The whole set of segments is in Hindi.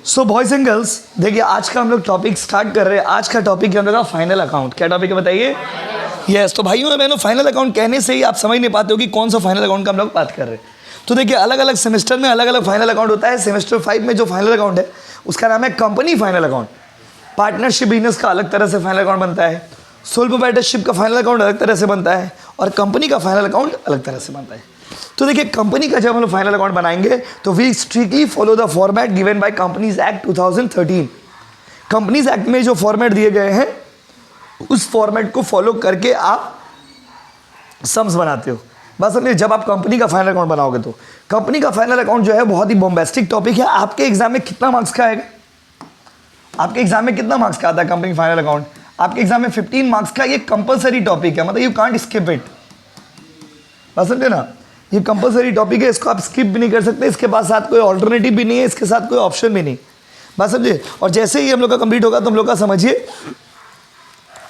सो बॉयज एंड गर्ल्स, देखिए आज का हम लोग टॉपिक स्टार्ट कर रहे हैं। आज का टॉपिक है हम लोग का फाइनल अकाउंट। क्या टॉपिक है बताइए? यस। तो भाइयों और बहनों, फाइनल अकाउंट कहने से ही आप समझ नहीं पाते हो कि कौन सा फाइनल अकाउंट का हम लोग बात कर रहे हैं। तो देखिए अलग अलग सेमेस्टर में अलग अलग फाइनल अकाउंट होता है। सेमेस्टर 5 में जो फाइनल अकाउंट है उसका नाम है company final account. Partnership business का अलग तरह से फाइनल अकाउंट बनता है। सोल प्रोप्राइटरशिप का फाइनल अकाउंट अलग तरह से बनता है और कंपनी का फाइनल अकाउंट अलग तरह से बनता है। तो देखिए कंपनी का जब हम लोग फाइनल अकाउंट बनाएंगे तो we strictly follow the format given by companies act 2013। Companies act में जो फॉर्मेट दिए गए हैं उस फॉर्मेट को फॉलो करके आप सम्स बनाते हो। बस समझिए, जब आप कंपनी का फाइनल अकाउंट बनाओगे तो कंपनी का फाइनल अकाउंट जो है बहुत ही बॉम्बेस्टिक टॉपिक है। आपके एग्जाम में कितना मार्क्स का आएगा? आपके एग्जाम में कितना मार्क्स का आता है कंपनी फाइनल अकाउंट? आपके एग्जाम में 15 मार्क्स का ये कंपलसरी टॉपिक है, मतलब यू कांट स्किप इट। बस समझे ना, ये कंपलसरी टॉपिक है, इसको आप स्किप भी नहीं कर सकते। इसके पास साथ कोई ऑल्टरनेटिव भी नहीं है, इसके साथ कोई ऑप्शन भी नहीं। बस समझिए, और जैसे ही हम लोग का कंप्लीट होगा तो हम लोग का समझिए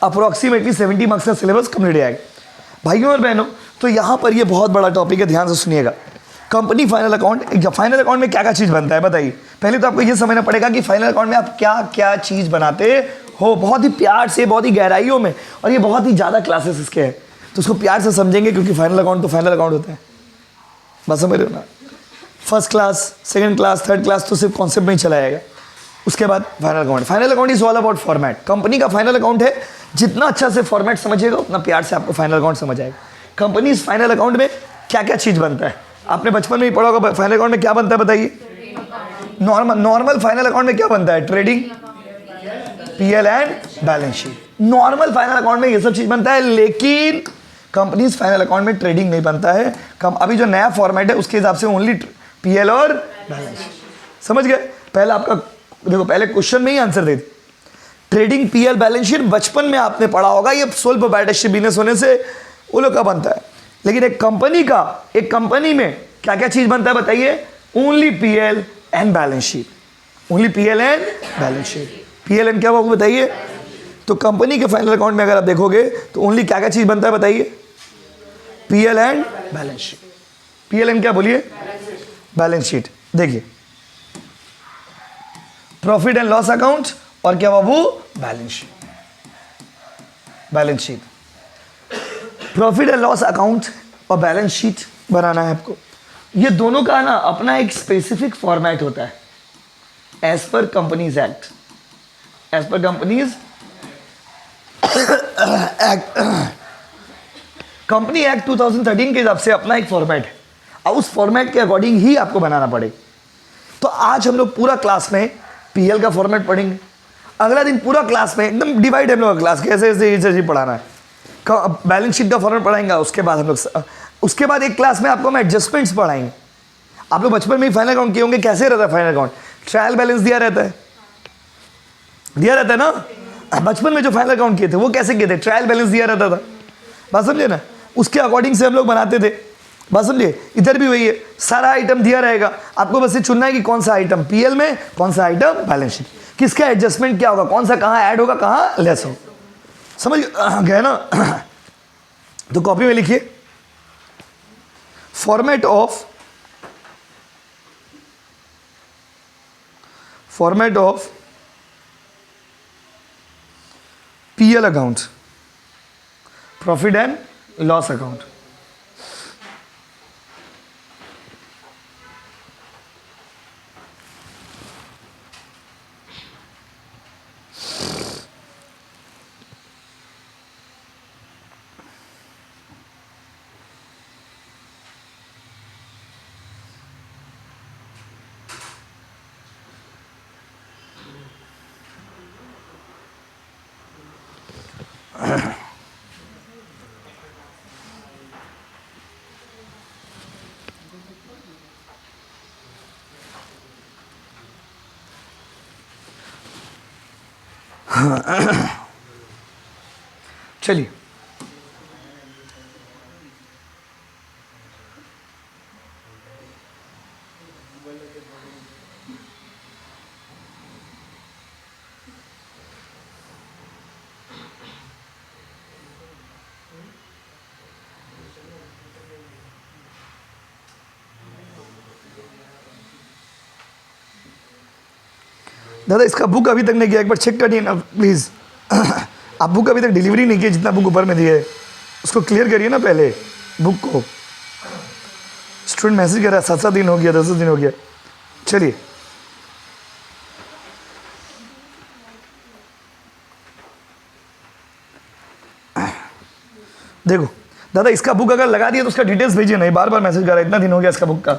अप्रोक्सीमेटली 70 मार्क्स का सिलेबस कंप्लीट हो जाएगा। भाइयों और बहनों, तो यहाँ पर ये बहुत बड़ा टॉपिक है, ध्यान से सुनिएगा। Company final account, final account में क्या क्या चीज़ बनता है बताइए। पहले तो आपको ये समझना पड़ेगा कि फाइनल अकाउंट में आप क्या क्या चीज़ बनाते हो, बहुत ही प्यार से, बहुत ही गहराइयों में, और ये बहुत ही ज़्यादा क्लासेस इसके हैं, तो उसको प्यार से समझेंगे क्योंकि फाइनल अकाउंट तो फाइनल अकाउंट होता है। बस समझ रहे हो ना? First class, second class, third class तो सिर्फ कॉन्सेप्ट में ही चला जाएगा। उसके बाद final account. Final account is all about format. Company का फाइनल अकाउंट है, जितना अच्छा से फॉर्मेट समझिएगा उतना प्यार से आपको फाइनल अकाउंट समझ आएगा। कंपनी फाइनल अकाउंट में क्या क्या चीज़ बनता है आपने बचपन में ही पढ़ा होगा। फाइनल अकाउंट में क्या बनता है बताइए? नॉर्मल फाइनल अकाउंट में क्या बनता है? Trading, PL and balance sheet. Normal final account में ये सब चीज़ बनता है, लेकिन कंपनीज फाइनल अकाउंट में ट्रेडिंग नहीं बनता है। अभी जो नया फॉर्मेट है उसके हिसाब से ओनली पीएल और बैलेंस शीट। समझ गए? पहले आपका देखो, पहले क्वेश्चन में ही आंसर दे दी। ट्रेडिंग, पीएल, बैलेंस शीट बचपन में आपने पढ़ा होगा, ये सोल प्रोप्राइटरशिप बिजनेस होने से वो लोग का बनता है। लेकिन एक कंपनी में क्या क्या चीज बनता है बताइए? Only PL and balance sheet. Only PL and balance sheet. PL and क्या होगा बताइए? तो कंपनी के फाइनल अकाउंट में अगर आप देखोगे तो ओनली क्या क्या चीज बनता है बताइए? PL and balance sheet. PL and क्या बोलिए? Balance sheet. देखिए, प्रॉफिट एंड लॉस अकाउंट और क्या बाबू? Balance sheet. Balance sheet, profit and loss account और बैलेंस शीट बनाना है आपको। ये दोनों का ना अपना एक स्पेसिफिक फॉर्मेट होता है as per companies act. As per companies act, company act 2013 के हिसाब से अपना एक फॉर्मेट है और उस फॉर्मेट के अकॉर्डिंग ही आपको बनाना पड़ेगा। तो आज हम लोग पूरा क्लास में पीएल का फॉर्मेट पढ़ेंगे। अगला दिन पूरा क्लास में एकदम डिवाइड हम लोग क्लास कैसे ऐसे पढ़ाना है। बैलेंस शीट का फॉर्मेट पढ़ाएंगे। उसके बाद हम लोग उसके बाद एक क्लास में आपको हम एडजस्टमेंट्स पढ़ाएंगे। आप लोग बचपन में ही फाइनल अकाउंट किए होंगे। कैसे रहता है फाइनल अकाउंट? ट्रायल बैलेंस दिया रहता है ना। बचपन में जो फाइनल अकाउंट किए थे वो कैसे किए थे? ट्रायल बैलेंस दिया रहता था। बात समझे ना? उसके अकॉर्डिंग से हम लोग बनाते थे। बात समझिए, इधर भी वही है, सारा आइटम दिया रहेगा, आपको बस ये चुनना है कि कौन सा आइटम पीएल में, कौन सा आइटम बैलेंस शीट, किसका एडजस्टमेंट क्या होगा, कौन सा कहाँ ऐड होगा, कहाँ लेस हो। समझ गए ना? तो कॉपी में लिखिए, format of PL account, profit and loss account. चलिए, दादा इसका बुक अभी तक नहीं किया, एक बार चेक करिए ना प्लीज़। आप बुक अभी तक डिलीवरी नहीं किए, जितना बुक ऊपर में दिए उसको क्लियर करिए ना पहले बुक को। स्टूडेंट मैसेज कर रहा है 7-7 दिन हो गया, 10 दिन हो गया। चलिए देखो दादा इसका बुक अगर लगा दिया तो उसका डिटेल्स भेजिए, नहीं बार बार मैसेज कर रहा है, इतना दिन हो गया इसका बुक का।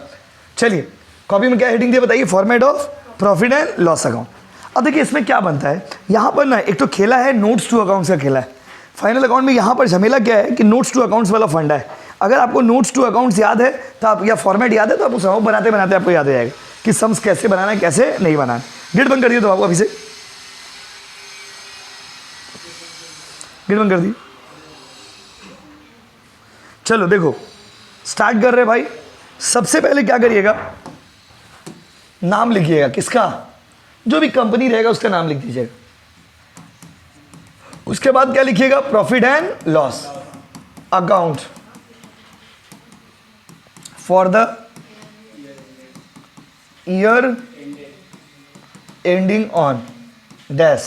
चलिए कॉपी में क्या हेडिंग दिया बताइए, format of profit and loss account. अब देखिए इसमें क्या बनता है, यहाँ पर ना एक तो खेला है नोट्स टू अकाउंट्स का खेला है। फाइनल अकाउंट में यहाँ पर झमेला क्या है कि नोट्स टू अकाउंट्स वाला फंड है। अगर आपको नोट्स टू अकाउंट्स याद है तो आप, या फॉर्मेट याद है तो आप उस बनाते बनाते आपको याद आ जाएगा कि सम्स कैसे बनाना है कैसे नहीं बनाना है। गेट बंद कर दिए तो आपको अभी से गेट बंद कर दी। चलो देखो स्टार्ट कर रहे भाई। सबसे पहले क्या करिएगा, नाम लिखिएगा किसका, जो भी कंपनी रहेगा उसका नाम लिख दीजिएगा। उसके बाद क्या लिखिएगा, profit and loss account for the year ending on dash,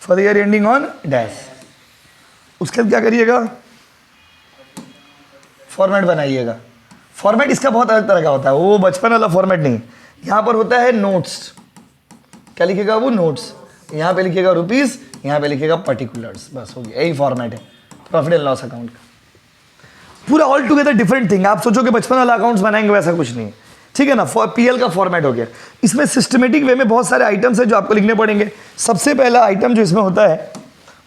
for the year ending on dash. उसके बाद क्या करिएगा, फॉर्मेट बनाइएगा। फॉर्मेट इसका बहुत अलग तरह का होता है, वो बचपन वाला फॉर्मेट नहीं। यहाँ पर होता है नोट्स, क्या लिखिएगा वो नोट्स, यहाँ पे लिखिएगा रुपीस, यहाँ पे लिखिएगा पर्टिकुलर्स, बस हो गया, यही फॉर्मेट है प्रॉफिट एंड लॉस अकाउंट का। पूरा ऑल टुगेदर डिफरेंट थिंग। आप सोचो कि बचपन वाला अकाउंट्स बनाएंगे, वैसा कुछ नहीं, ठीक है ना। पीएल का फॉर्मेट हो गया। इसमें सिस्टमेटिक वे में बहुत सारे आइटम्स है जो आपको लिखने पड़ेंगे। सबसे पहला आइटम जो इसमें होता है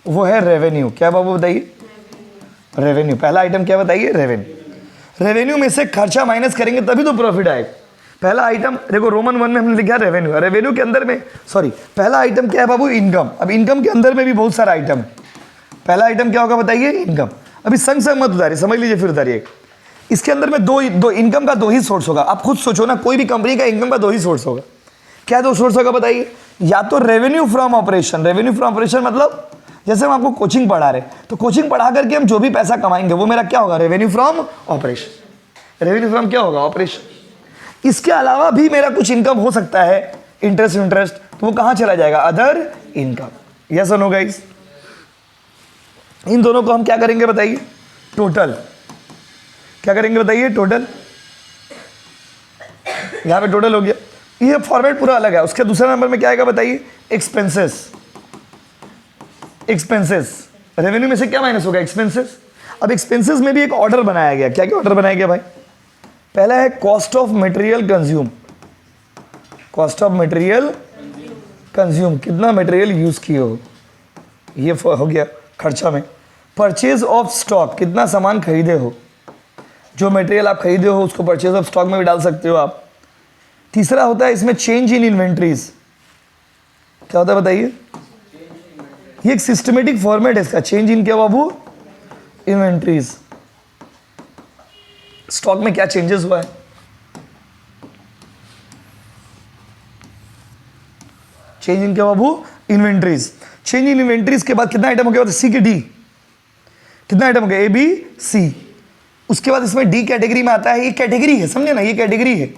वो है रेवेन्यू। क्या बाबू बताइए, रेवेन्यू। पहला आइटम क्या बताइए, रेवेन्यू। रेवेन्यू में से खर्चा माइनस करेंगे तभी तो प्रॉफिट आएगा। पहला आइटम देखो रोमन 1 में हमने लिखा रेवेन्यू। रेवेन्यू के अंदर में पहला आइटम क्या है बाबू, इनकम। अब इनकम के अंदर में भी बहुत सारा आइटम। पहला आइटम क्या होगा बताइए, इनकम। अभी संग संग मत उतारिए, समझ लीजिए फिर उतारिए। इसके अंदर में दो इनकम का दो ही सोर्स होगा। आप खुद सोचो ना, कोई भी कंपनी का इनकम का दो ही सोर्स होगा। क्या दो सोर्स होगा बताइए, या तो revenue from operation. Revenue from operation मतलब जैसे हम आपको कोचिंग पढ़ा रहे, तो कोचिंग पढ़ा करके हम जो भी पैसा कमाएंगे वो मेरा क्या होगा, revenue from operation. Revenue from क्या होगा, ऑपरेशन। इसके अलावा भी मेरा कुछ इनकम हो सकता है, इंटरेस्ट, तो वो कहां चला जाएगा, अदर इनकम। यस और नो गाइस। इन दोनों को हम क्या करेंगे बताइए, टोटल। क्या करेंगे बताइए, टोटल। यहां पे टोटल हो गया, ये फॉर्मेट पूरा अलग है। उसके दूसरे नंबर में क्या आएगा बताइए, एक्सपेंसेस। एक्सपेंसेस रेवेन्यू में से क्या माइनस होगा, एक्सपेंसेस। अब एक्सपेंसेस में भी एक ऑर्डर बनाया गया। क्या क्या ऑर्डर बनाया गया भाई, पहला है cost of material consume. Cost of material consume, कितना मटेरियल यूज किए हो, ये हो गया खर्चा में। परचेज ऑफ स्टॉक, कितना सामान खरीदे हो। जो मटेरियल आप खरीदे हो उसको परचेज ऑफ स्टॉक में भी डाल सकते हो आप। तीसरा होता है इसमें चेंज इन इन्वेंट्रीज। क्या होता है बताइए, ये एक सिस्टमेटिक फॉर्मेट है इसका। चेंज इन क्या बाबू, इन्वेंट्रीज। स्टॉक में क्या चेंजेस हुआ है। चेंज इन क्या बाबू, इन्वेंट्रीज। चेंज इन इन्वेंट्रीज के बाद कितना आइटम हो गया, सी के डी। कितना आइटम हो गया, ए बी सी। उसके बाद इसमें डी कैटेगरी में आता है, ये कैटेगरी है, समझे ना, ये कैटेगरी है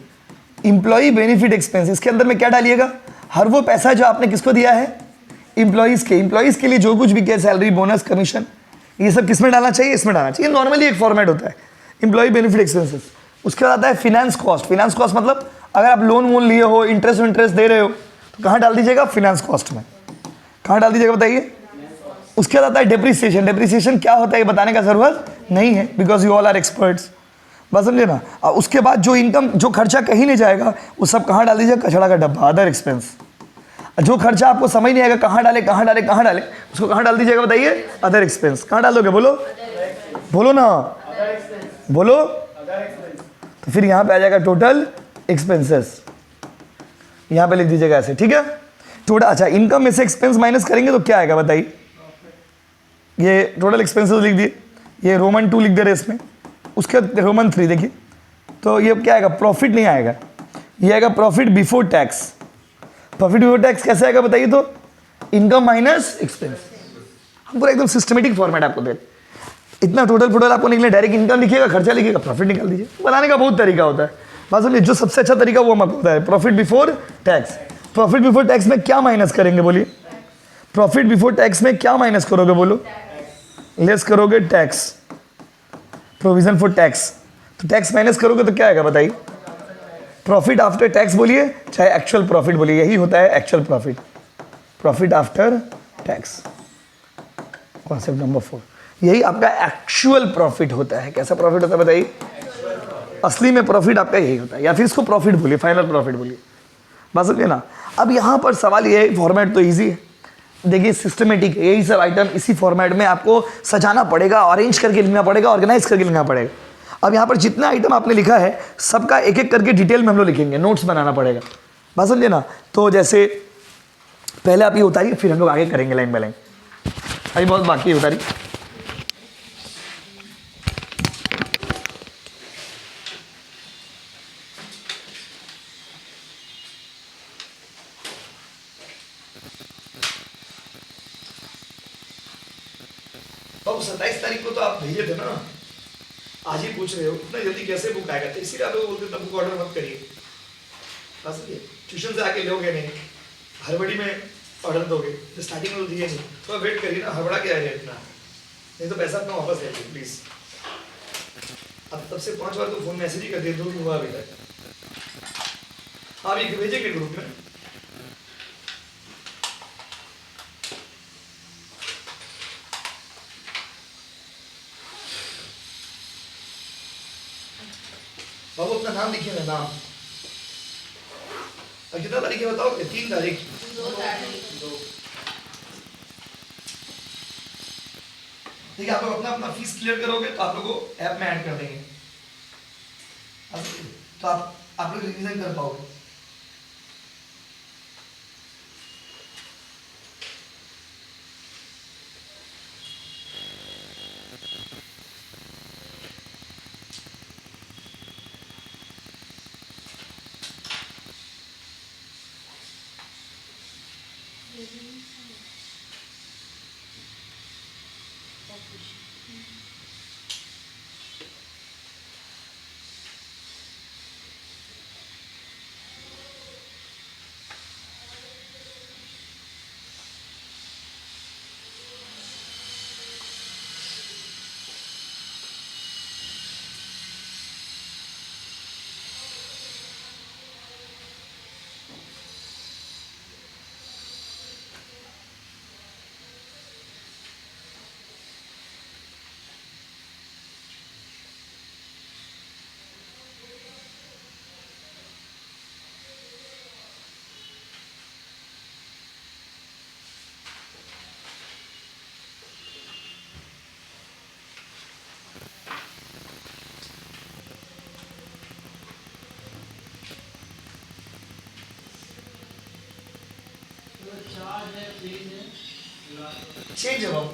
इंप्लॉई बेनिफिट एक्सपेंस। इसके अंदर में क्या डालिएगा, हर वो पैसा जो आपने किसको दिया है, इंप्लॉइज के लिए जो कुछ भी किया, सैलरी, बोनस, कमीशन, ये सब किस में डालना चाहिए, इसमें डालना चाहिए। नॉर्मली एक फॉर्मेट होता है इंप्लॉई बेनिफिट एक्सपेंसेस। उसके बाद आता है फिनेंस कॉस्ट। फिनेंस कॉस्ट मतलब अगर आप लोन वोन लिए हो, इंटरेस्ट दे रहे हो, तो कहाँ डाल दीजिएगा, फिनेंस कॉस्ट में। कहाँ डाल दीजिएगा बताइए। उसके बाद आता है डेप्रिसिएशन। डेप्रिसिएशन क्या होता है ये बताने का जरूरत नहीं है, because you all are experts, बस समझे ना। और उसके बाद जो इनकम, जो खर्चा कहीं नहीं जाएगा, वो सब कहाँ डाल दीजिएगा, कचड़ा का डब्बा, अदर एक्सपेंस। जो खर्चा आपको समझ नहीं आएगा कहाँ डाले, उसको कहाँ डाल दीजिएगा बताइए, अदर एक्सपेंस। कहाँ डाल दोगे, बोलो बोलो ना, बोलो। तो फिर यहाँ पे आ जाएगा टोटल एक्सपेंसेस, यहाँ पे लिख दीजिएगा ऐसे, ठीक है। टोटल, अच्छा इनकम में से एक्सपेंस माइनस करेंगे तो क्या आएगा बताइए। ये टोटल एक्सपेंसेस लिख दिए, ये रोमन 2 लिख दे रहे इसमें। उसके बाद रोमन 3 देखिए, तो ये क्या आएगा, प्रॉफिट नहीं आएगा, ये आएगा profit before tax. Profit before tax कैसे आएगा बताइए, तो इनकम माइनस एक्सपेंस। हम पूरा एकदम सिस्टमेटिक फॉर्मेट आपको दे, इतना टोटल आपको निकले, डायरेक्ट इनकम लिखिएगा, खर्चा लिखिएगा, प्रॉफिट निकाल दीजिए। बनाने का बहुत तरीका होता है, बात समझिए। जो सबसे अच्छा तरीका वो हम आपको बताया, profit before tax. Profit before tax में क्या माइनस करेंगे बोलिए? प्रॉफिट बिफोर टैक्स में क्या माइनस करोगे बोलो? लेस करोगे टैक्स, प्रोविजन फॉर टैक्स। तो टैक्स माइनस करोगे तो क्या आएगा बताइए? प्रॉफिट आफ्टर टैक्स बोलिए चाहे एक्चुअल प्रॉफिट बोलिए, यही होता है actual profit, profit after tax. Concept number 4, यही आपका एक्चुअल प्रॉफिट होता है। कैसा प्रॉफिट होता है बताइए? असली में प्रॉफिट आपका यही होता है, या फिर इसको प्रॉफिट बोलिए, फाइनल प्रॉफिट बोलिए। बात समझिए ना? अब यहाँ पर सवाल ये है, फॉर्मेट तो इजी है, देखिए सिस्टमेटिक है, यही सब आइटम इसी फॉर्मेट में आपको सजाना पड़ेगा, अरेंज करके लिखना पड़ेगा, ऑर्गेनाइज करके लिखना पड़ेगा। अब यहाँ पर जितना आइटम आपने लिखा है सबका एक एक करके डिटेल में हम लोग लिखेंगे, नोट्स बनाना पड़ेगा। बात समझिए ना? तो जैसे पहले आप ये उतारिए, फिर हम लोग आगे करेंगे लाइन बाय लाइन। अभी बहुत बाकी है, उतारिए। अब 27 तारीख को तो आप भेजे थे ना, आज ही पूछ रहे हो इतना जल्दी कैसे बुक आएगा? तो इसीलिए आप लोग बोलते हैं बुक ऑर्डर मत करिए। बस ये ट्यूशन से आके लोगे नहीं, हड़बड़ी में ऑर्डर दोगे, तो स्टार्टिंग में तो दिए नहीं, थोड़ा वेट करिए ना, हड़बड़ा के आइए इतना, नहीं तो पैसा अपना वापस ले लीजिए प्लीज। अब तब से 5 बार तो फोन मैसेज ही कर दिए, 2 दिन हुआ अभी तक। आप ये भेजेंगे ग्रुप में? बाबू अपना नाम लिखिए ना, नाम। अब कितना तारीख है बताओ? 3 तारीख। 2 तारीख। देखिए आप लोग अपना अपना फीस क्लियर करोगे तो आप लोगों को ऐप में ऐड कर देंगे, तो आप लोग रिवीजन कर पाओगे। चेंज है बाबू।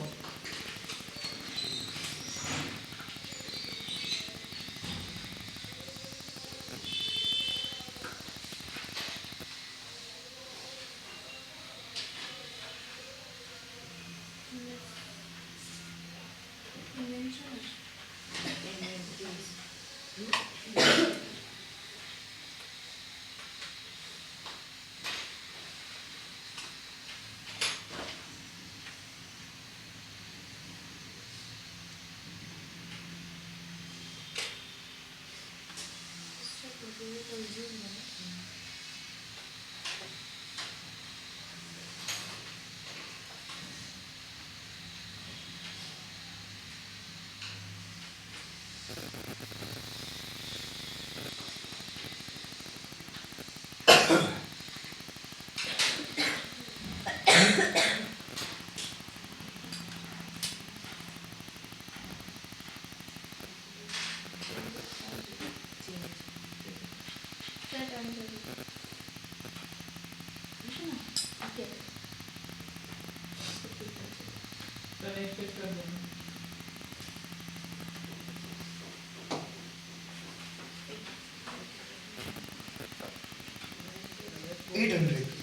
$800।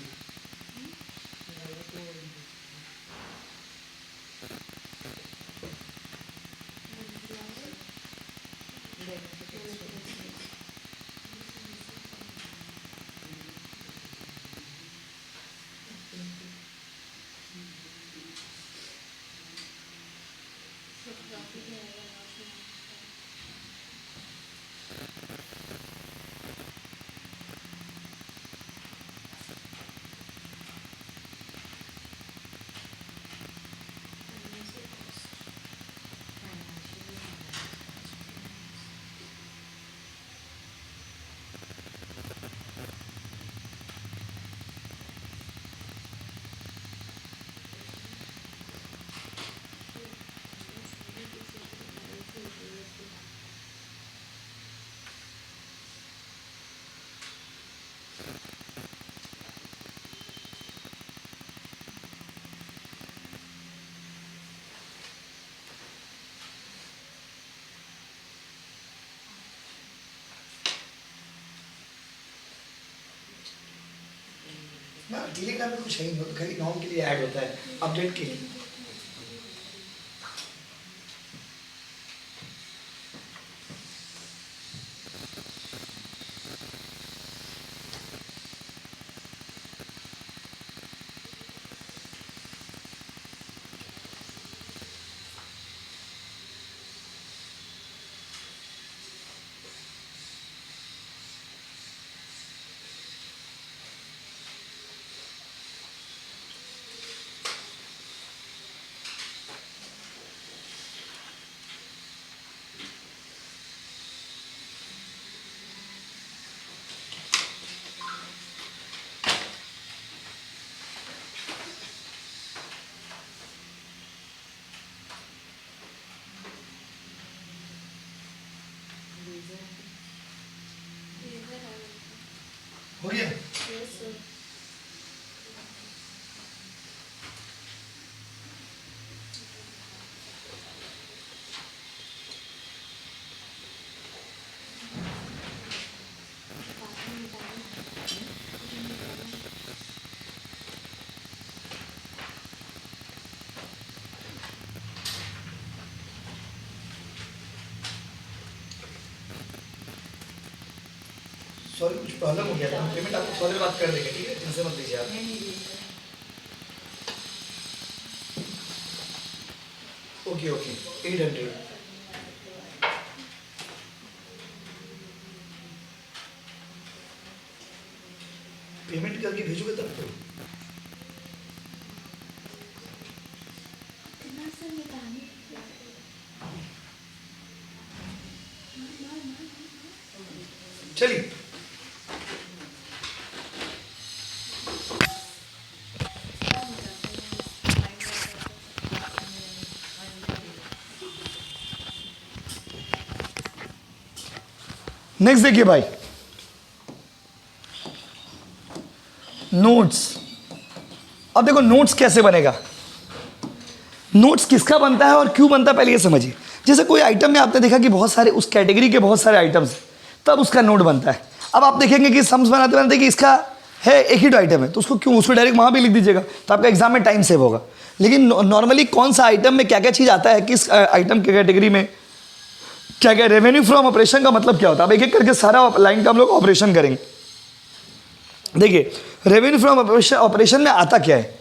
ना टेलीग्राम में कुछ है ही नहीं, खाली नाम के लिए ऐड होता है, अपडेट के लिए। हो गया? सॉरी कुछ प्रॉब्लम हो गया था, पेमेंट आपको थोड़ी देर बाद कर देंगे, ठीक है, टेंशन मत लीजिए आप। ओके ओके 800 पेमेंट करके भेजोगे तब तो। चलिए नेक्स्ट देखिए भाई, नोट्स। अब देखो नोट्स कैसे बनेगा, नोट्स किसका बनता है और क्यों बनता है पहले ये समझिए। जैसे कोई आइटम में आपने देखा कि बहुत सारे उस कैटेगरी के बहुत सारे आइटम्स, तब उसका नोट बनता है। अब आप देखेंगे कि सम्स बनाते बनाते कि इसका है एक ही आइटम है, तो उसको क्यों, उसको डायरेक्ट वहाँ भी लिख दीजिएगा, तो आपका एग्जाम में टाइम सेव होगा। लेकिन नॉर्मली कौन सा आइटम में क्या क्या चीज़ आता है, किस आइटम के कैटेगरी में क्या क्या, रेवेन्यू फ्रॉम ऑपरेशन का मतलब क्या होता है। अब एक एक करके सारा लाइन का हम लोग ऑपरेशन करेंगे। देखिए रेवेन्यू फ्रॉम ऑपरेशन में आता क्या है,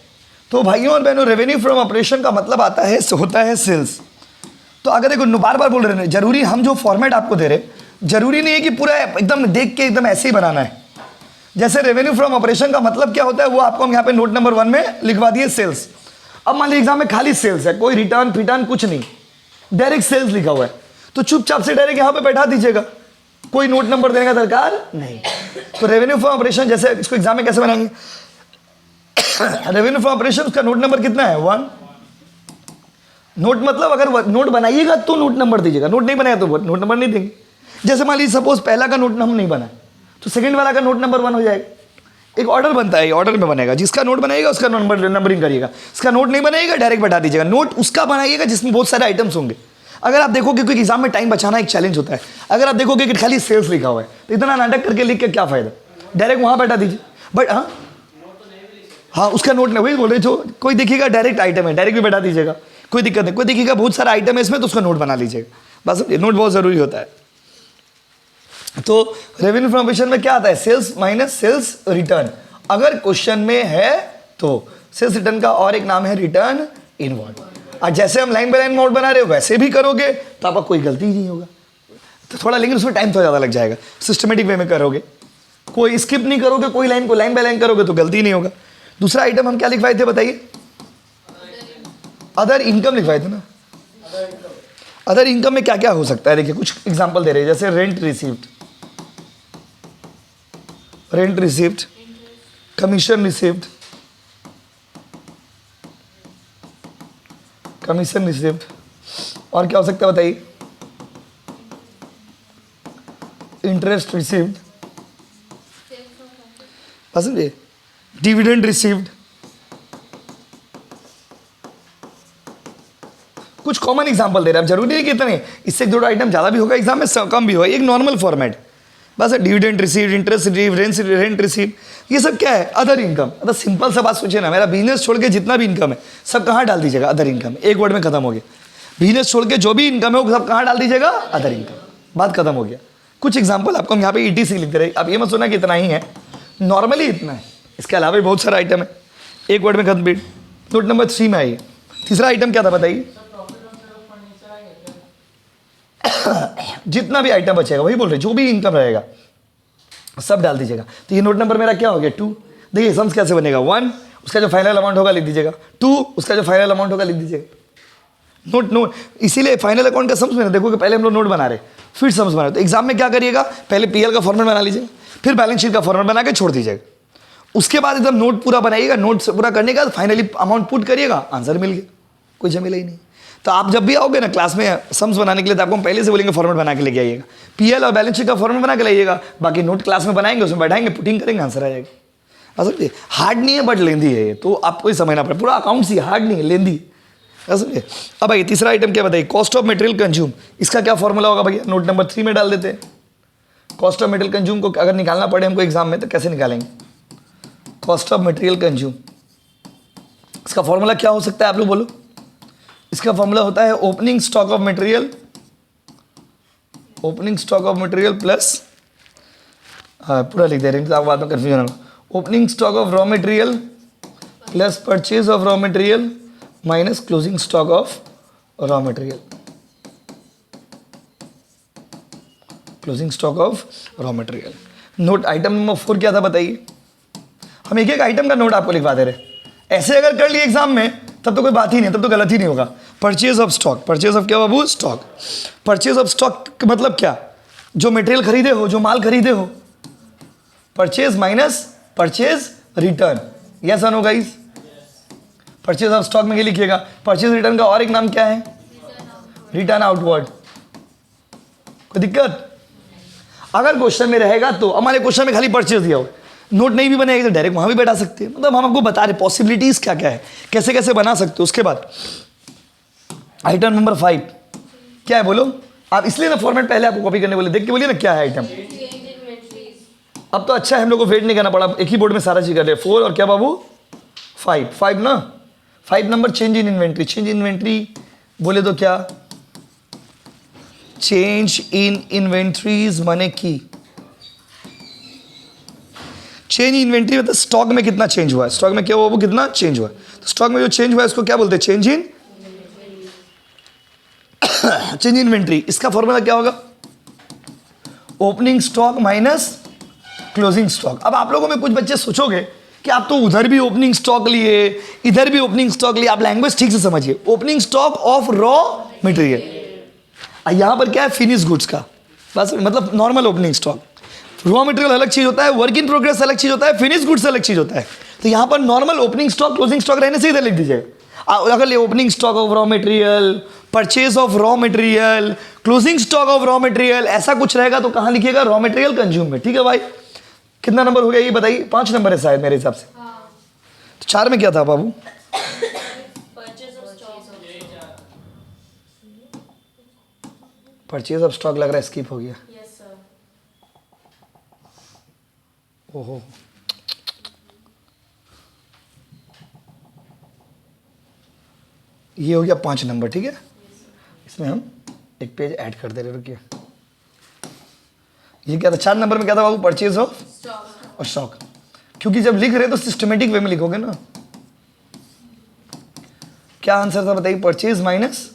तो भाइयों और बहनों रेवेन्यू फ्रॉम ऑपरेशन का मतलब आता है, होता है सेल्स। तो अगर देखो बार बार बोल रहे हैं, जरूरी हम जो फॉर्मेट आपको दे रहे, जरूरी नहीं है कि पूरा एकदम देख के एकदम ऐसे ही बनाना है। जैसे रेवेन्यू फ्रॉम ऑपरेशन का मतलब क्या होता है वो आपको हम यहाँ पे नोट नंबर 1 में लिखवा दिए, सेल्स। अब मान लीजिए एग्जाम में खाली सेल्स है, कोई रिटर्न फिटर्न कुछ नहीं, डायरेक्ट सेल्स लिखा हुआ है, तो चुपचाप से डायरेक्ट यहाँ पे बैठा दीजिएगा, कोई नोट नंबर देने का दरकार नहीं। तो रेवेन्यू फ्रॉम ऑपरेशन जैसे इसको एग्जाम में कैसे बनाएंगे, रेवेन्यू फ्रॉम ऑपरेशन उसका नोट नंबर कितना है 1। नोट मतलब अगर नोट बनाइएगा तो नोट नंबर दीजिएगा, नोट नहीं बनाया तो नोट नंबर नहीं देंगे। जैसे मान लीजिए सपोज पहला का नोट हम नहीं बना तो सेकंड वाला का नोट नंबर 1 हो जाएगा। एक ऑर्डर बनता है, ऑर्डर में बनेगा, जिसका नोट बनाइएगा उसका नंबरिंग करिएगा, इसका नोट नहीं बनाइएगा डायरेक्ट बैठा दीजिएगा। नोट उसका बनाइएगा जिसमें बहुत सारे आइटम्स होंगे। अगर आप देखोगे क्योंकि एग्जाम में टाइम बचाना एक चैलेंज होता है, अगर आप देखोगे कि खाली सेल्स लिखा हुआ है तो इतना नाटक करके लिख के क्या फायदा, डायरेक्ट वहां बैठा दीजिए। बट हाँ उसका नोट नहीं, वही बोल रहे, जो कोई देखिएगा डायरेक्ट आइटम है डायरेक्ट भी बैठा दीजिएगा, कोई दिक्कत नहीं। कोई देखिएगा बहुत सारा आइटम है इसमें तो उसका नोट बना लीजिएगा, बस नोट बहुत जरूरी होता है। तो रेवेन्यू फ्रॉम ऑपरेशन में क्या आता है, सेल्स माइनस सेल्स रिटर्न। अगर क्वेश्चन में है तो सेल्स रिटर्न का और एक नाम है रिटर्न इनवर्ड। और जैसे हम लाइन बाय लाइन नोट बना रहे हो वैसे भी करोगे तो आपका कोई गलती ही नहीं होगा, तो थोड़ा, लेकिन उसमें टाइम थोड़ा ज़्यादा लग जाएगा। सिस्टमेटिक वे में करोगे, कोई स्किप नहीं करोगे, कोई लाइन को लाइन बाय लाइन करोगे तो गलती नहीं होगा। दूसरा आइटम हम क्या लिखवाए थे बताइए, अदर इनकम लिखवाए थे ना। अदर इनकम में क्या क्या हो सकता है, देखिए कुछ एग्जांपल दे रहे हैं, जैसे रेंट रिसीव्ड, कमीशन रिसीव्ड, और क्या हो सकता है बताइए, इंटरेस्ट रिसीव्ड, पसंद है, डिविडेंड रिसीव्ड। कुछ कॉमन एग्जांपल दे रहे हैं, जरूरी नहीं कि इतने, इससे एक दो आइटम ज़्यादा भी होगा एग्जाम में, कम भी होगा, एक नॉर्मल फॉर्मेट बस। Dividend received, interest received, rent received, ये सब क्या है? Other income. मतलब सिंपल सा बात सोचिए ना, मेरा बिजनेस छोड़ के जितना भी इनकम है सब कहाँ डाल दीजिएगा? Other income. एक वर्ड में खत्म हो गया। बिजनेस छोड़ के जो भी इनकम है वो सब कहाँ डाल दीजिएगा? Other income. बात खत्म हो गया। कुछ एग्जांपल आपको हम यहाँ पे ETC लिखते रहे, आप ये मत सोचना कि इतना ही है, नॉर्मली इतना है, इसके अलावा भी बहुत सारा आइटम है। एक वर्ड में कंप्लीट। नोट नंबर 3 में आइए। तीसरा आइटम क्या था बताइए? जितना भी आइटम बचेगा वही बोल रहे, जो भी इनकम रहेगा सब डाल दीजिएगा। तो ये नोट नंबर मेरा क्या हो गया? 2। देखिए सम्स कैसे बनेगा? 1 उसका जो फाइनल अमाउंट होगा लिख दीजिएगा, 2 उसका जो फाइनल अमाउंट होगा लिख दीजिएगा। नोट इसीलिए फाइनल अकाउंट का सम्स में देखो कि पहले हम लोग नोट बना रहे फिर सम्स बना रहे। तो एग्जाम में क्या करिएगा? पहले PL का फॉर्मेट बना लीजिएगा, फिर बैलेंस शीट का फॉर्मेट बना के छोड़ दीजिएगा। उसके बाद एकदम नोट पूरा बनाइएगा। नोट से पूरा करने के बाद फाइनली अमाउंट पुट करिएगा, आंसर मिल गया, कोई झमेला ही नहीं। तो आप जब भी आओगे ना क्लास में सम्स बनाने के लिए, तो आपको हम पहले से बोलेंगे फॉर्मेट बना के लेके आइएगा, PL और बैलेंस शीट का फॉर्मेट बना के लाइएगा। बाकी नोट क्लास में बनाएंगे, उसमें बैठाएंगे, पुटिंग करेंगे, आंसर आ जाएगा। समझिए हार्ड नहीं है बट लेंदी है ये, तो आपको ही समझना पड़ेगा। पूरा अकाउंट्स ही हार्ड नहीं है, लेंदी। समझिए। अब भाई तीसरा आइटम क्या बताइए? Cost of material consume. इसका क्या फॉर्मूला होगा भैया? नोट नंबर 3 में डाल देते हैं। कॉस्ट ऑफ मटेरियल कंज्यूम को अगर निकालना पड़े हमको एग्जाम में तो कैसे निकालेंगे? कॉस्ट ऑफ मटेरियल कंज्यूम, इसका फॉर्मूला क्या हो सकता है आप लोग बोलो? इसका फॉर्मूला होता है opening stock of material, opening stock of material plus, पूरा लिख दे रहे हैं तो आपको बाद में कन्फ्यूजन होगा। Opening stock of raw material plus purchase of raw material minus closing stock of raw material, closing stock of raw material. Note item number 4 क्या था बताइए? हम एक एक आइटम का नोट आपको लिखवा दे रहे। ऐसे अगर कर लिए एग्जाम में तब तो कोई बात ही नहीं, तब तो गलत ही नहीं होगा। Purchase of stock, purchase of क्या बाबू? स्टॉक। परचेज ऑफ स्टॉक मतलब क्या? जो मटेरियल खरीदे हो, जो माल खरीदे हो, purchase minus purchase return. Yes और no guys? Purchase of stock में क्या लिखिएगा? परचेज रिटर्न का और एक नाम क्या है? Return outward. कोई दिक्कत? अगर क्वेश्चन में रहेगा तो, हमारे क्वेश्चन में खाली परचेज दिया हो, नोट नहीं भी बनेगा तो डायरेक्ट वहां भी बैठा सकते हैं। मतलब हम आपको बता रहे पॉसिबिलिटीज क्या क्या है, कैसे कैसे बना सकते हो। उसके बाद आइटम नंबर 5 क्या है बोलो? आप इसलिए ना फॉर्मेट पहले आपको कॉपी करने बोले, देख के बोलिए ना क्या है आइटम। अब तो अच्छा है हम लोग को वेट नहीं करना पड़ा, एक ही बोर्ड में सारा चीज कर रहे। 4 और क्या बाबू? 5 ना। 5 number change in inventory. Change in inventory बोले तो क्या? चेंज इन इन्वेंट्रीज माने की चेंज इन्वेंट्री मतलब स्टॉक में कितना चेंज हुआ है, स्टॉक में क्या हुआ वो कितना चेंज हुआ है। तो स्टॉक में जो चेंज हुआ है उसको क्या बोलते हैं? Change in change inventory. इसका फॉर्मूला क्या होगा? Opening stock minus closing stock. अब आप लोगों में कुछ बच्चे सोचोगे कि आप तो उधर भी ओपनिंग स्टॉक लिए, इधर भी ओपनिंग स्टॉक लिए। आप लैंग्वेज ठीक से समझिए। Opening stock of raw material, यहां पर क्या है? फिनिश गुड्स का, बस मतलब normal opening stock. Raw material अलग चीज होता है, वर्क इन प्रोग्रेस अलग चीज होता है, फिनिश गुड्स अलग चीज होता है। तो यहां पर normal opening stock closing stock रहने से इधर लिख दीजिएगा। अगर opening stock of raw material, purchase of raw material, closing stock of raw material, ऐसा कुछ रहेगा तो कहां लिखिएगा? रॉ मटेरियल कंज्यूम में। ठीक है भाई? कितना नंबर हो गया ये बताइए? 5 नंबर है शायद मेरे हिसाब से। तो 4 में क्या था बाबू? परचेज ऑफ स्टॉक लग रहा है स्किप हो गया। ओहो, ये हो गया 5 नंबर। ठीक है, इसमें हम एक पेज ऐड कर दे रहे। रुकिए, ये क्या था? 4 नंबर में क्या था बाबू? परचेज ऑफ और स्टॉक। क्योंकि जब लिख रहे तो सिस्टमेटिक वे में लिखोगे ना। क्या आंसर था बताइए? Purchase minus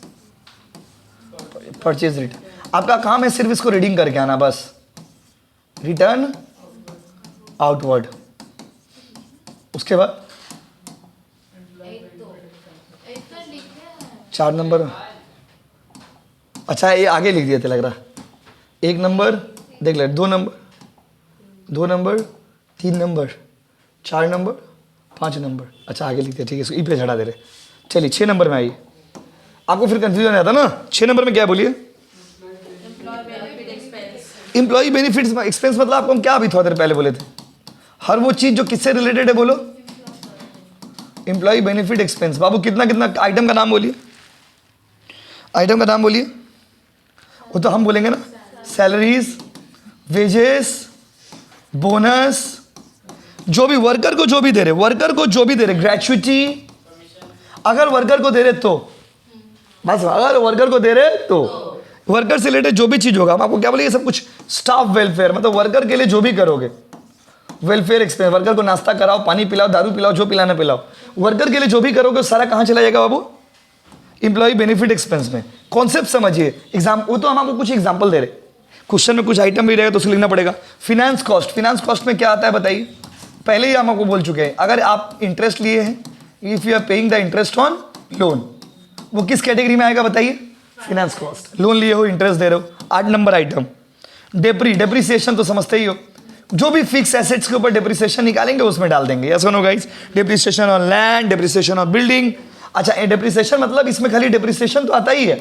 purchase return. आपका काम है सिर्फ इसको रीडिंग करके आना बस। रिटर्न आउटवर्ड, उसके बाद 4 नंबर। अच्छा ये आगे लिख दिए थे लग रहा। 1 नंबर देख ले, 2 number, 2 number, 3 number, 4 number, 5 number. अच्छा आगे लिख दिया। ठीक है, इसको ई पे चढ़ा दे रहे। चलिए 6 नंबर में आइए। आपको फिर कंफ्यूजन आता ना। 6 नंबर में क्या बोलिए? Employ benefits expense. मतलब आपको हम क्या अभी थोड़ा देर पहले बोले थे? हर वो चीज जो किससे रिलेटेड है बोलो। Employ benefit expense. बाबू कितना कितना आइटम का नाम बोलिए? आइटम का नाम बोलिए। वो तो हम बोलेंगे ना, सैलरीज, वेजेस, बोनस, जो भी वर्कर को जो भी दे रहे ग्रेचुइटी, अगर वर्कर को दे रहे तो बस, अगर वर्कर को दे रहे तो वर्कर से रिलेटेड जो भी चीज होगा, हम आपको क्या बोले, ये सब कुछ स्टाफ वेलफेयर, मतलब वर्कर के लिए जो भी करोगे, वेलफेयर एक्सपेंस, वर्कर को नाश्ता कराओ, पानी पिलाओ, दारू पिलाओ, जो पिलाना पिलाओ, वर्कर के लिए जो भी करोगे सारा कहाँ चला जाएगा बाबू, इंप्लॉय बेनिफिट एक्सपेंस में। कॉन्सेप्ट समझिए, वो तो हम आपको कुछ एग्जांपल दे रहे, क्वेश्चन में कुछ आइटम भी रहेगा तो उसे लिखना पड़ेगा। फिनेंस कॉस्ट में क्या आता है बताइए, पहले ही हम आपको बोल चुके हैं, अगर आप इंटरेस्ट लिए हैं, if you are paying the interest on loan, वो किस कैटेगरी में आएगा बताइए, फिनेंस कॉस्ट। लोन लिए हो, इंटरेस्ट दे रहे हो। 8 नंबर आइटम डेप्रीसिएशन तो समझते ही हो, जो भी फिक्स एसेट्स के ऊपर डेप्रीसिएशन निकालेंगे उसमें डाल देंगे, यस और no guys. Depreciation on land, depreciation on building. अच्छा, डेप्रीसिएशन मतलब इसमें खाली डेप्रीसिएशन तो आता ही है,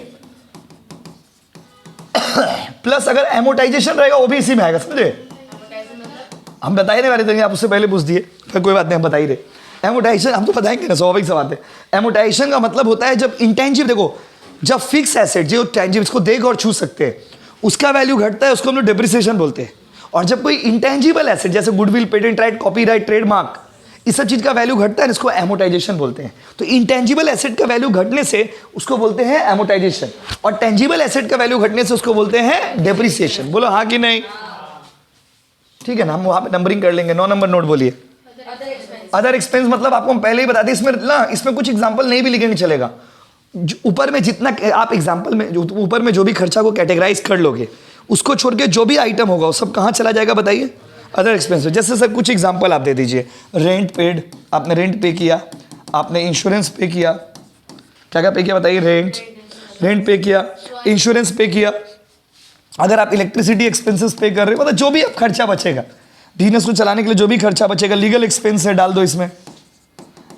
प्लस अगर एमोटाइजेशन रहेगा वो भी इसी में आएगा, समझे। हम बता ही नहीं रहे थे, आप उससे पहले पूछ दिए, फिर कोई बात नहीं, हम बता ही रहे। एमोटाइजेशन हम तो बताएंगे ना, स्वाभाविक सा बात है। एमोटाइजेशन का मतलब होता है जब इंटेंजिबल, देखो जब फिक्स एसेट जो टेंजिबल इसको देख और छू सकते हैं उसका वैल्यू घटता है, उसको हम लोग डेप्रिसिएशन बोलते हैं। और जब कोई इंटेंजिबल एसेट जैसे goodwill, patent right, copyright, trademark, इस सब चीज का वैल्यू घटता है, इसको एमोटाइजेशन बोलते हैं। तो इंटेंजिबल एसेट का वैल्यू घटने से उसको बोलते हैं एमोटाइजेशन, और टेंजिबल एसेट का वैल्यू घटने से उसको बोलते हैं डेप्रिसिएशन। बोलो हाँ कि नहीं, ठीक है ना, हम वहां पे नंबरिंग कर लेंगे। 9 नंबर नोट बोलिए। अदर एक्सपेंस मतलब आपको हम पहले ही बता दें, इसमें कुछ एग्जांपल नहीं भी लिखेंगे चलेगा। ऊपर में जितना आप एग्जांपल में ऊपर में जो भी खर्चा को कैटेगराइज कर लोगे, उसको छोड़ के जो भी आइटम होगा वो सब कहाँ चला जाएगा बताइए, अदर एक्सपेंस। जैसे सर कुछ एग्जांपल आप दे दीजिए। रेंट पेड, आपने रेंट पे किया, आपने इंश्योरेंस पे किया, क्या क्या पे किया बताइए, रेंट पे किया, इंश्योरेंस पे किया। अगर आप इलेक्ट्रिसिटी एक्सपेंसेस पे कर रहे हो, मतलब जो भी आप खर्चा बचेगा बिजनेस को चलाने के लिए, जो भी खर्चा बचेगा, लीगल एक्सपेंस है डाल दो इसमें,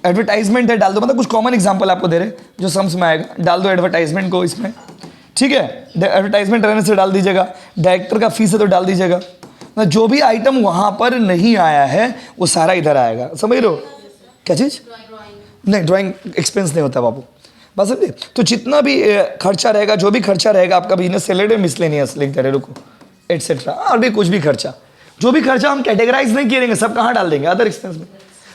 एडवर्टाइजमेंट है डाल दो, मतलब कुछ कॉमन एग्जांपल आपको दे रहे जो समझ में आएगा, डाल दो एडवर्टाइजमेंट को इसमें, ठीक है। एडवर्टाइजमेंट रहने से डाल दीजिएगा, डायरेक्टर का फीस है तो डाल दीजिएगा। मतलब जो भी आइटम वहां पर नहीं आया है वो सारा इधर आएगा, समझ लो। क्या चीज़ नहीं, ड्राइंग एक्सपेंस नहीं होता बाबू, बस समझे। तो जितना भी खर्चा रहेगा, जो भी खर्चा रहेगा आपका बिजनेस से रिलेटेड, मिसलेनियस लिख दे रहे, रुको, एटसेट्रा, और भी कुछ भी खर्चा, जो भी खर्चा हम कैटेगराइज नहीं करेंगे सब कहाँ डाल देंगे, अदर एक्सपेंस में।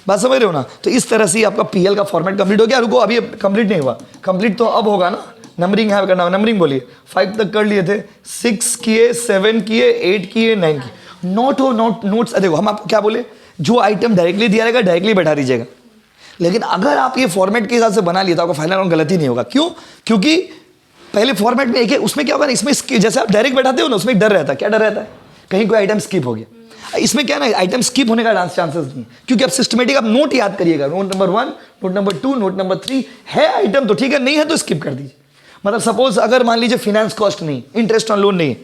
बात समझ रहे हो ना। तो इस तरह से आपका पीएल का फॉर्मेट कंप्लीट हो गया। रुको, अभी कंप्लीट नहीं हुआ, कंप्लीट तो अब होगा ना। नंबरिंग है करना, नंबरिंग बोलिए। 5 तक कर लिए थे, 6 किए, 7 किए, 8 किए, 9 किए। नोट्स देखो, हम आपको क्या बोले, जो आइटम डायरेक्टली दिया रहेगा डायरेक्टली बैठा दीजिएगा। लेकिन अगर आप ये फॉर्मेट के हिसाब से बना लिया तो आपका फाइनल राउंड गलती नहीं होगा। क्यों? क्योंकि पहले फॉर्मेट में एक है, उसमें क्या होगा ना, इसमें जैसे आप डायरेक्ट बैठाते हो ना, उसमें एक डर रहता है। क्या डर रहता है? कहीं कोई आइटम स्किप हो गया। इसमें क्या ना, आइटम स्किप होने का चांसेस नहीं, क्योंकि आप सिस्टमेटिक आप नोट याद करिएगा। Note number 1, note number 2, note number 3 है आइटम तो ठीक है, नहीं है तो स्किप कर दीजिए। मतलब सपोज अगर मान लीजिए फिनेंस कॉस्ट नहीं, इंटरेस्ट ऑन लोन नहीं,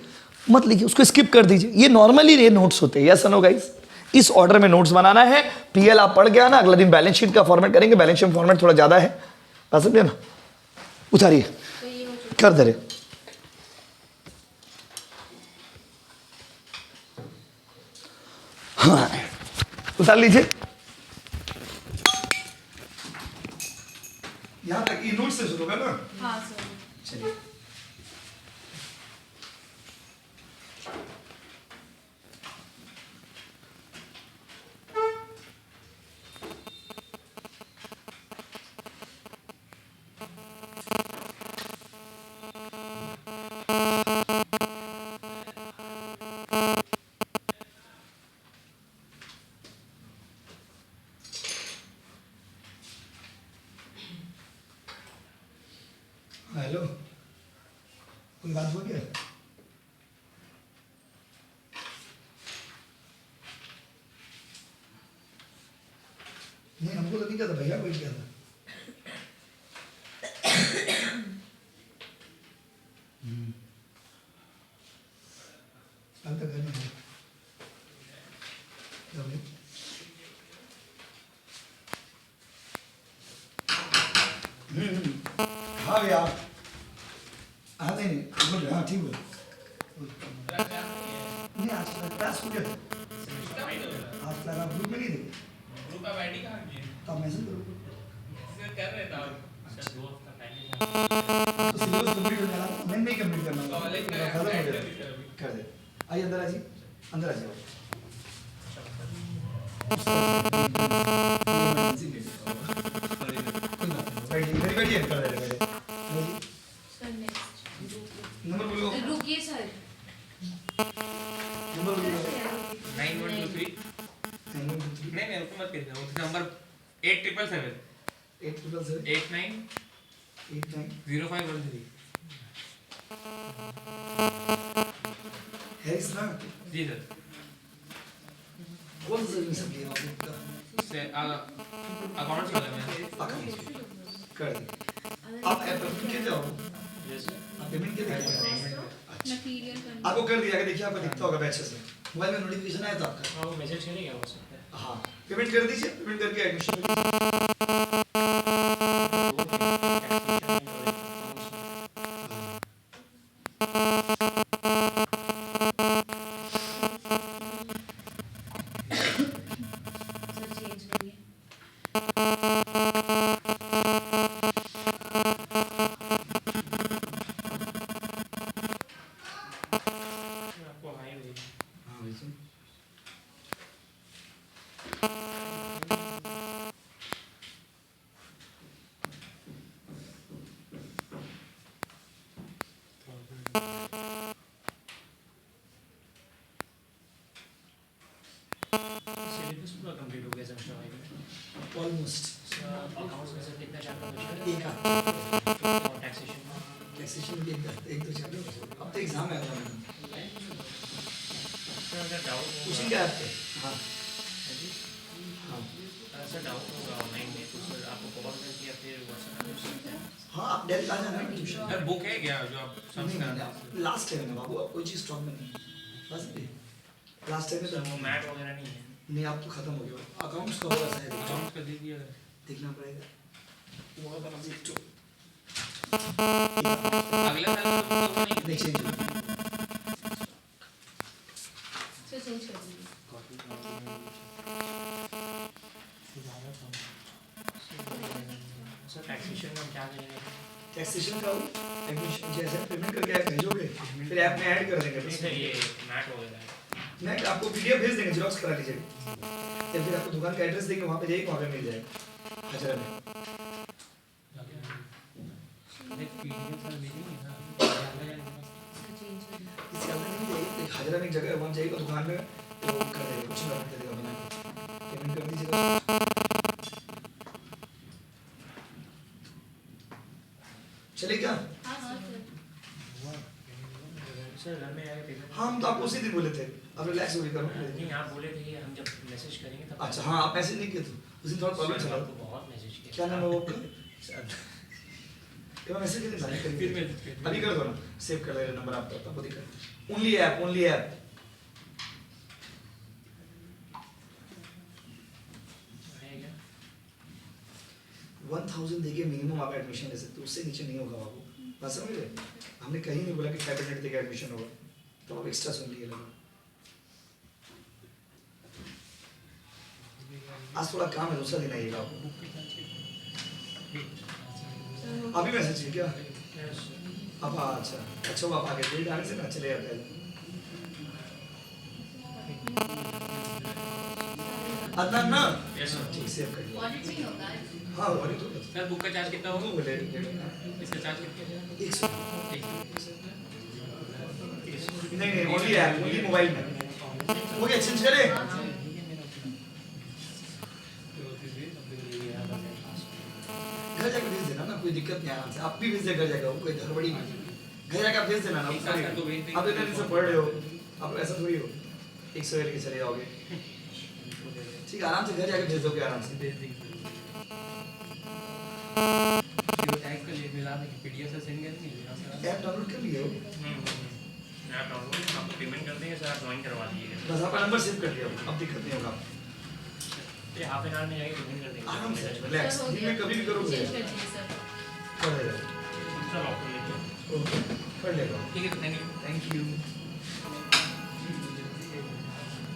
मत लिखिए, उसको स्किप कर दीजिए। ये नॉर्मली ये नोट्स होते हैं, यस नो गाइस। इस ऑर्डर में नोट्स बनाना है। पीएल आप पढ़ के आना, अगला दिन बैलेंस शीट का फॉर्मेट करेंगे। बैलेंस शीट फॉर्मेट थोड़ा ज्यादा है, आ सकते ना, उतारिए, कर दे रहे। हाँ, उतार लीजिए। यहां तक ये नोट से शुरू करना। हाँ सर, चलिए। हेलो, कोई बात हो गया? नहीं, हमको तो नहीं क्या था, भैया कोई क्या था। कल तक घर में हाँ भैया, हाँ नहीं बोल, हाँ ठीक बोल। नहीं आज क्लास हो गया, आज क्लास आप ग्रुप में नहीं थे? ग्रुप में आईडी कहाँ की? तो आप मैसेज करो। कर रहे थे अच्छा 2 हफ्ता पहले। तो सिलेबस कंप्लीट हो जाएगा, मैं नहीं कंप्लीट करना, खत्म हो जाएगा, कर दे। आइए अंदर आ जी, अंदर आ जाओ। इमरजेंसी में कोई बात नहीं, बैठिए बैठिए बैठिए, कर दे बैठिए बैठिए। सर नेक्स्ट नंबर बोलो, रुकिए सर। नंबर बोलो। 9123 नहीं नहीं उसको मत करिए वो नंबर 8777 877 89 89 0513 है इसना जी सर कौन सा सर्विस है ये आपका से अकाउंट से मैं अकाउंट कर दी। आप पेमेंट के जाओ, यस आप पेमेंट के देखिए। मटेरियल आपको कर दिया कि देखिए आपको दिखता होगा अच्छे से, मोबाइल में नोटिफिकेशन आया था आपका। हाँ वो मैसेज करेंगे हो सकता है हाँ पेमेंट कर दीजिए, पेमेंट करके एडमिशन सर चेंज करिए। आपको हाई हुई हाँ वैसे सिलेबस पूरा कंप्लीट हो गया सेमेस्टर वाइज में ऑलमोस्ट अकाउंट्स में सर कितना चैप्टर बचा एक आध है और टैक्सेशन टैक्सेशन भी एक दो चैप्टर, अब तो एग्जाम है अगला महीना। सर अगर डाउट क्वेश्चन क्या है आपके? हाँ हाँ सर डाउट होगा ऑनलाइन में तो सर आपको कॉल करके या फिर व्हाट्सएप कर सकते हैं हाँ आप डेली आ जाना ट्यूशन। सर बुक है क्या जो आप सर्च कराते हैं लास्ट टाइम है बाबू, अब कोई चीज़ स्टॉक में नहीं है बस भी लास्ट टाइम सर में वो मैट वगैरह नहीं है नहीं, आप तो खत्म हो गया अकाउंट्स का होगा शायद अकाउंट्स का दे दिया है देखना पड़ेगा। वो वाला देख चो अगले साल तो नहीं नहीं चेंज होगा। सर चेंज कर दीजिए। सर टैक्सेशन में हम क्या करेंगे टैक्सेशन का एडमिशन जैसे पेमेंट करके आप भेजोगे फिर ऐप में ऐड कर देंगे नहीं सर ये मैट वगैरह है मैं आपको पीडीएफ भेज देंगे, जेरॉक्स करा लीजिएगा या फिर आपको दुकान का एड्रेस देंगे, वहाँ पे जाइए, वहाँ पे मिल जाएगा हजरा में। देख पीडीएफ सर भेजेंगे ना सर चेंज करिए। इसके अंदर नहीं जाइए, एक हजरा में एक जगह है, वहाँ जाइएगा दुकान में तो वो कर देगा, कुछ ना कर देगा बना के पेमेंट कर दीजिएगा। चले क्या? हाँ हाँ सर। सर घर में आके पेमेंट हाँ हम तो आपको उसी दिन बोले थे, अब रिलैक्स हो गई करो। नहीं आप बोले थे कि हम जब मैसेज करेंगे तब अच्छा हाँ आप मैसेज नहीं किए थे उस दिन, थोड़ा प्रॉब्लम सर, चला आपको बहुत मैसेज किया क्या नाम है वो आपका? सर, क्या मैसेज किए थे? फिर मैं अभी कर दो ना, सेव कर ले नंबर आपका, आपको दिक्कत। ओनली ऐप है क्या 1000 देके मिनिमम आप एडमिशन ले सकते हो, उससे नीचे नहीं होगा बाबू, बात समझ रहे? हमने कहीं नहीं बोला कि 500 देके एडमिशन होगा, तो आप एक्स्ट्रा सुन लिए लगा। आज थोड़ा काम है, दूसरा दिन आइएगा आपको। अभी मैसेज चाहिए क्या? अब अच्छा वो आप आगे फिर डालने से ना चले जाते हैं। अदनान ना यस सर ठीक सेव कर लिया। ऑडिट नहीं होगा आज? हाँ और ही तो सर बुक का चार्ज कितना होगा बोले इसका चार्ज कितना है 100 ठीक नहीं ओनली ऐप, ओनली मोबाइल में हो गया, चेंज करे। घर जाकर भेज देना ना, कोई दिक्कत नहीं, आराम से आप भी भेज दे घर जाकर, कोई हड़बड़ी नहीं, घर जाकर आप भेज देना ना। एक साथ कर दो, भेज देंगे। आप इतने दिन से पढ़ रहे हो, आप ऐसा थोड़ी हो 100 लेके चले जाओगे, ठीक है, आराम से घर जाकर भेज दोगे आराम से। भेज देंगे वो टैग का लिए मिला देंगे पीडीएफ से सेंड करेंगे यहाँ से ऐप डाउनलोड कर लिए हो, आप डाउनलोड आपको पेमेंट कर देंगे सर आप ज्वाइन करवा दीजिएगा बस आपका नंबर सेव कर लिया, अब दिक्कत नहीं होगा, ये हाफ एन आवर में जाके पेमेंट कर देंगे आराम से सर रिलैक्स, सर हो दिन गया। में कभी भी करोगे चेंज कर दीजिए सर। कर देगा, ऑफर लेके ओके कर लेगा, ठीक है थैंक यू थैंक यू।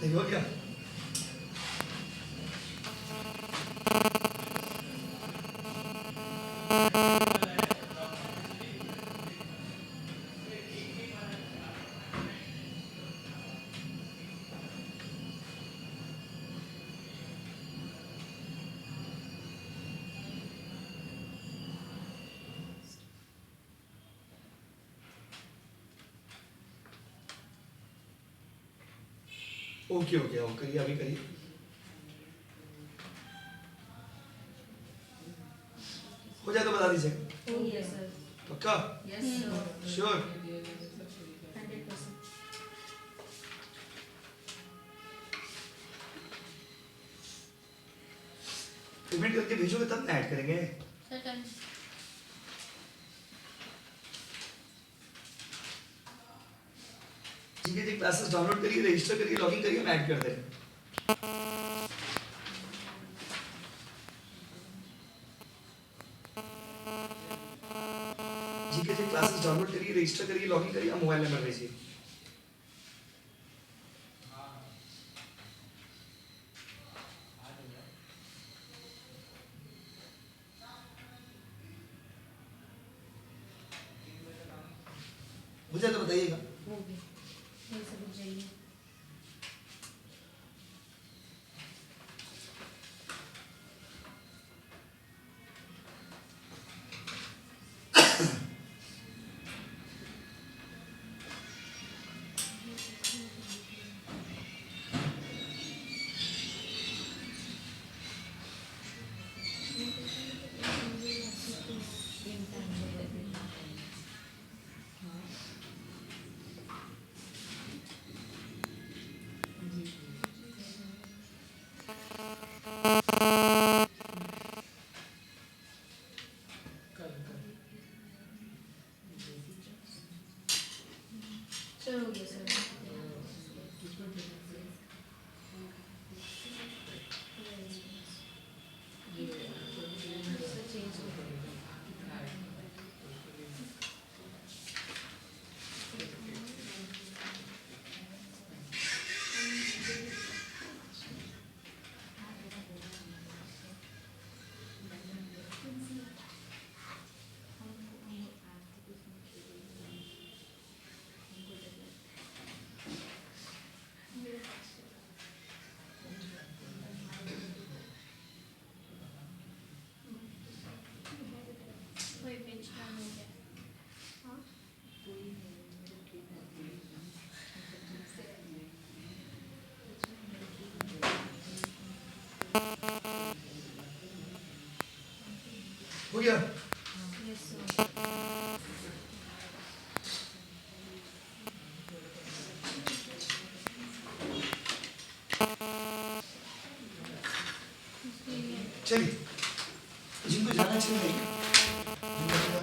नहीं हो गया? ओके ओके आओ करिए अभी करिए हो जाए तो बता दीजिएगा Oh yes sir. पक्का Yes sir. श्योर 100%. पेमेंट करके भेजोगे तब ना ऐड करेंगे Sir done. ठीक है जी क्लासेस डाउनलोड करिए रजिस्टर करिए लॉगिन करिए हम ऐड कर दे रहे हैं ठीक है जी क्लासेस डाउनलोड करिए रजिस्टर करिए लॉगिन करिए आप मोबाइल नंबर भेजिए मुझे तो बताइएगा हो गया. ये सब हो जाइए. Sir हो गया sir. Sir change हो गया. कोई bench down हो गया. हाँ? हो गया Yes sir. चलिए जिनको जाना चाहिए